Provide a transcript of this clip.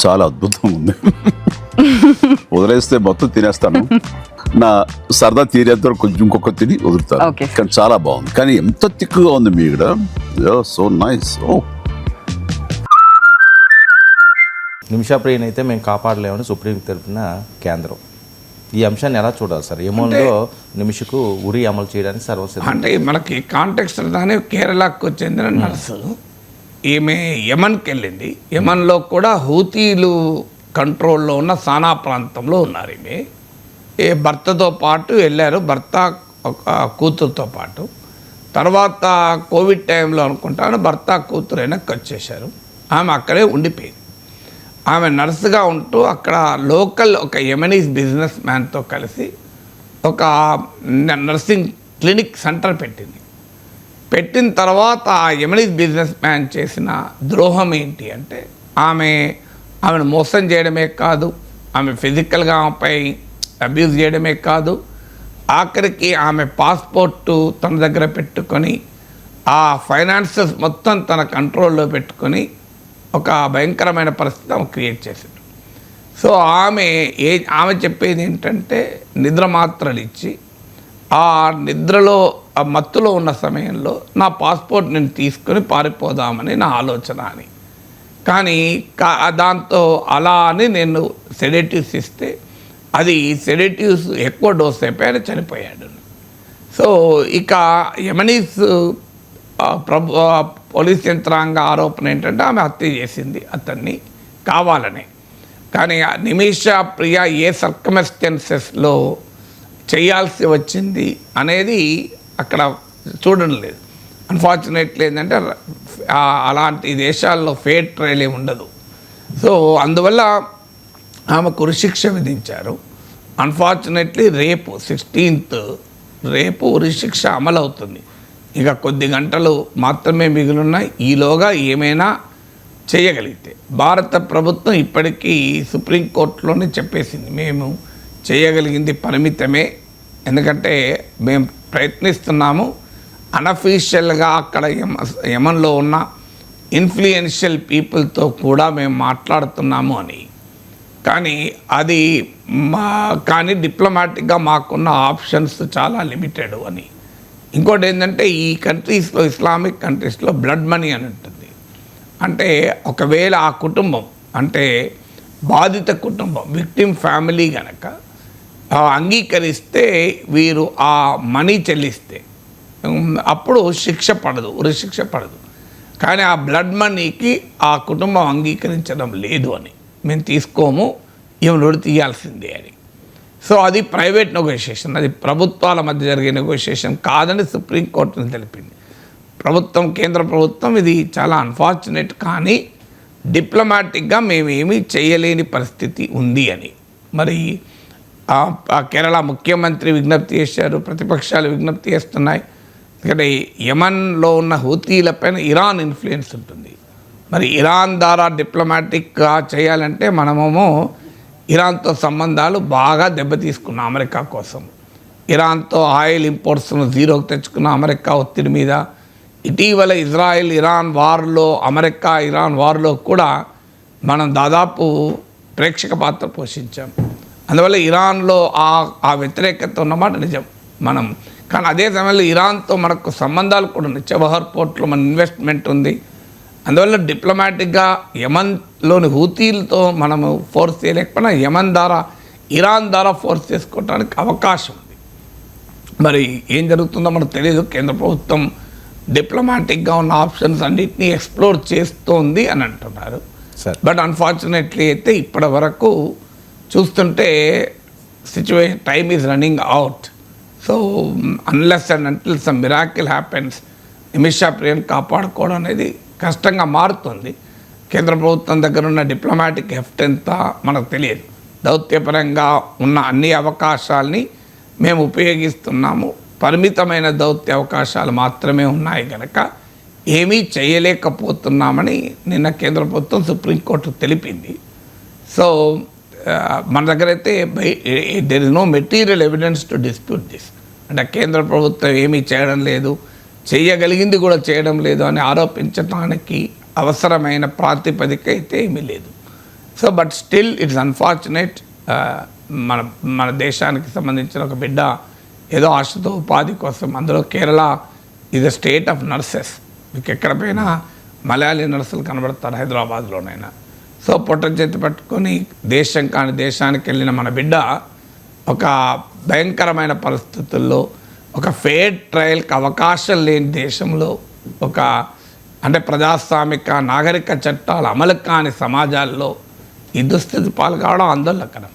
చాలా అద్భుతంగా ఉంది. వదిలేస్తే మొత్తం తినేస్తాను, నా సరదా తీరేంత వరకు కొంచెం ఇంకొక తిని వదులుతాను. కానీ చాలా బాగుంది. కానీ ఎంత తిక్కుగా ఉంది మీ ఇక్కడ, సో నైస్. నిమిషాప్రియని అయితే మేము కాపాడలేమని సుప్రీం తెలిపిన కేంద్రం. ఈ అంశాన్ని ఎలా చూడాలి సార్? యమన్లో నిమిషకు ఉరి అమలు చేయడానికి సర్వసిద్ధం. అంటే మనకి కాంటెక్స్ట్ దాని కేరళకు చెందిన నర్సు, ఈమె యమన్కి వెళ్ళింది. యమన్లో కూడా హూతీలు కంట్రోల్లో ఉన్న సానా ప్రాంతంలో ఉన్నారు. ఈమె భర్తతో పాటు వెళ్ళారు, భర్త కూతురుతో పాటు. తర్వాత కోవిడ్ టైంలో అనుకుంటాను భర్త కూతురు వెనక్కి వచ్చేసారు. ఆమె అక్కడే ఉండిపోయింది. ఆమె నర్సుగా ఉంటూ అక్కడ లోకల్ ఒక యెమెనీస్ బిజినెస్ మ్యాన్తో కలిసి ఒక నర్సింగ్ క్లినిక్ సెంటర్ పెట్టింది. పెట్టిన తర్వాత ఆ యెమెనీస్ బిజినెస్ మ్యాన్ చేసిన ద్రోహం ఏంటి అంటే ఆమెను మోసం చేయడమే కాదు, ఆమె ఫిజికల్గా ఆమెపై అబ్యూజ్ చేయడమే కాదు, ఆఖరికి ఆమె పాస్పోర్టు తన దగ్గర పెట్టుకొని ఆ ఫైనాన్సెస్ మొత్తం తన కంట్రోల్లో పెట్టుకొని ఒక భయంకరమైన పరిస్థితి ఆమె క్రియేట్ చేసింది. సో ఆమె చెప్పేది ఏంటంటే నిద్ర మాత్రలు ఇచ్చి ఆ నిద్రలో ఆ మత్తులో ఉన్న సమయంలో నా పాస్పోర్ట్ నేను తీసుకొని పారిపోదామని నా ఆలోచన అని. కానీ దాంతో అలా అని నేను సెడేటివ్స్ ఇస్తే అది సెడేటివ్స్ ఎక్కువ డోస్ అయిపోయి ఆయన చనిపోయాడు. సో ఇక యెమెనీస్ పోలీస్ యంత్రాంగ ఆరోపణ ఏంటంటే ఆమె హత్య చేసింది అతన్ని కావాలని. కానీ నిమిష ప్రియ ఏ సర్కమ్స్టెన్సెస్లో చేయాల్సి వచ్చింది అనేది అక్కడ చూడడం లేదు. అన్ఫార్చునేట్లీ ఏంటంటే అలాంటి దేశాల్లో ఫేర్ ట్రయల్ ఏమి ఉండదు. సో అందువల్ల ఆమెకు ఉరిశిక్ష విధించారు. అన్ఫార్చునేట్లీ రేపు 16th రేపు ఉరిశిక్ష అమలవుతుంది. ఇక కొద్ది గంటలు మాత్రమే మిగిలిన్నాయి. ఈలోగా ఏమైనా చేయగలిగితే భారత ప్రభుత్వం ఇప్పటికీ సుప్రీంకోర్టులోనే చెప్పేసింది, మేము చేయగలిగింది పరిమితమే, ఎందుకంటే మేము ప్రయత్నిస్తున్నాము అన్అఫీషియల్గా అక్కడ యెమెన్లో ఉన్న ఇన్ఫ్లుయెన్షియల్ పీపుల్తో కూడా మేము మాట్లాడుతున్నాము అని. కానీ డిప్లొమాటిక్గా మాకున్న ఆప్షన్స్ చాలా లిమిటెడ్ అని. ఇంకోటి ఏంటంటే ఈ కంట్రీస్లో, ఇస్లామిక్ కంట్రీస్లో బ్లడ్ మనీ అని ఉంటుంది. అంటే ఒకవేళ ఆ కుటుంబం అంటే బాధిత కుటుంబం విక్టిమ్ ఫ్యామిలీ కనుక అంగీకరిస్తే వీరు ఆ మనీ చెల్లిస్తే అప్పుడు శిక్ష పడదు, ఉరిశిక్ష పడదు. కానీ ఆ బ్లడ్ మనీకి ఆ కుటుంబం అంగీకరించడం లేదు అని, మేము తీసుకోము, ఈమెను తీయాల్సిందే అని. సో అది ప్రైవేట్ నెగోషియేషన్, అది ప్రభుత్వాల మధ్య జరిగే నెగోషియేషన్ కాదని సుప్రీంకోర్టుని తెలిపింది ప్రభుత్వం, కేంద్ర ప్రభుత్వం. ఇది చాలా అన్ఫార్చునేట్, కానీ డిప్లొమాటిక్గా మేమేమీ చేయలేని పరిస్థితి ఉంది అని. మరి కేరళ ముఖ్యమంత్రి విజ్ఞప్తి చేశారు, ప్రతిపక్షాలు విజ్ఞప్తి చేస్తున్నాయి. ఎందుకంటే యెమెన్లో ఉన్న హూతీలపైన ఇరాన్ ఇన్ఫ్లుయెన్స్ ఉంటుంది. మరి ఇరాన్ ద్వారా డిప్లొమాటిక్గా చేయాలంటే మనమేమో ఇరాన్తో సంబంధాలు బాగా దెబ్బతీసుకున్నాం అమెరికా కోసం. ఇరాన్తో ఆయిల్ ఇంపోర్ట్స్ను జీరోకి తెచ్చుకున్న అమెరికా ఒత్తిడి మీద. ఇటీవల ఇజ్రాయెల్ ఇరాన్ వార్లో, అమెరికా ఇరాన్ వార్లో కూడా మనం దాదాపు ప్రేక్షక పాత్ర పోషించాం. అందువల్ల ఇరాన్లో ఆ వ్యతిరేకత ఉన్నమాట నిజం మనం. కానీ అదే సమయంలో ఇరాన్తో మనకు సంబంధాలు కూడా ఉన్నాయి. చబహర్ పోర్ట్లో మన ఇన్వెస్ట్మెంట్ ఉంది. అందువల్ల డిప్లొమాటిక్గా యెమెన్లోని హూతీలతో మనము ఫోర్స్ చేయలేకపోయినా యెమెన్ ద్వారా, ఇరాన్ ద్వారా ఫోర్స్ చేసుకోవడానికి అవకాశం ఉంది. మరి ఏం జరుగుతుందో మనకు తెలియదు. కేంద్ర ప్రభుత్వం డిప్లొమాటిక్గా ఉన్న ఆప్షన్స్ అన్నింటినీ ఎక్స్ప్లోర్ చేస్తోంది అని అంటున్నారు. బట్ అన్ఫార్చునేట్లీ అయితే ఇప్పటి వరకు చూస్తుంటే situation time is running out. So unless and until some miracle happens Nimisha ప్రియని కాపాడుకోవడం అనేది కష్టంగా మారుతుంది. కేంద్ర ప్రభుత్వం దగ్గర ఉన్న డిప్లొమాటిక్ హెఫ్ట్ ఎంత మనకు తెలియదు. దౌత్యపరంగా ఉన్న అన్ని అవకాశాలని మేము ఉపయోగిస్తున్నాము, పరిమితమైన దౌత్య అవకాశాలు మాత్రమే ఉన్నాయి కనుక ఏమీ చేయలేకపోతున్నామని నిన్న కేంద్ర ప్రభుత్వం సుప్రీంకోర్టు తెలిపింది. సో మన దగ్గర అయితే there is no material evidence to dispute this. అంటే కేంద్ర ప్రభుత్వం ఏమీ చేయడం లేదు, చేయగలిగింది కూడా చేయడం లేదు అని ఆరోపించడానికి అవసరమైన ప్రాతిపదిక అయితే ఏమీ లేదు. So but still it's unfortunate. మన మన దేశానికి సంబంధించిన ఒక బిడ్డ ఏదో ఆశతో ఉపాధి కోసం, అందులో Kerala is a state of nurses. మీకు ఎక్కడ పోయినా మలయాళీ నర్సులు కనబడతారు, హైదరాబాద్లోనైనా. సో పొట్ట చేతి పట్టుకొని దేశం కాని దేశానికి వెళ్ళిన మన బిడ్డ ఒక భయంకరమైన పరిస్థితుల్లో, ఒక ఫెయిర్ ట్రయల్కి అవకాశం లేని దేశంలో, ఒక అంటే ప్రజాస్వామిక నాగరిక చట్టాలు అమలు కాని సమాజాల్లో ఈ దుస్థితి పాల్గొవడం ఆందోళనకరం.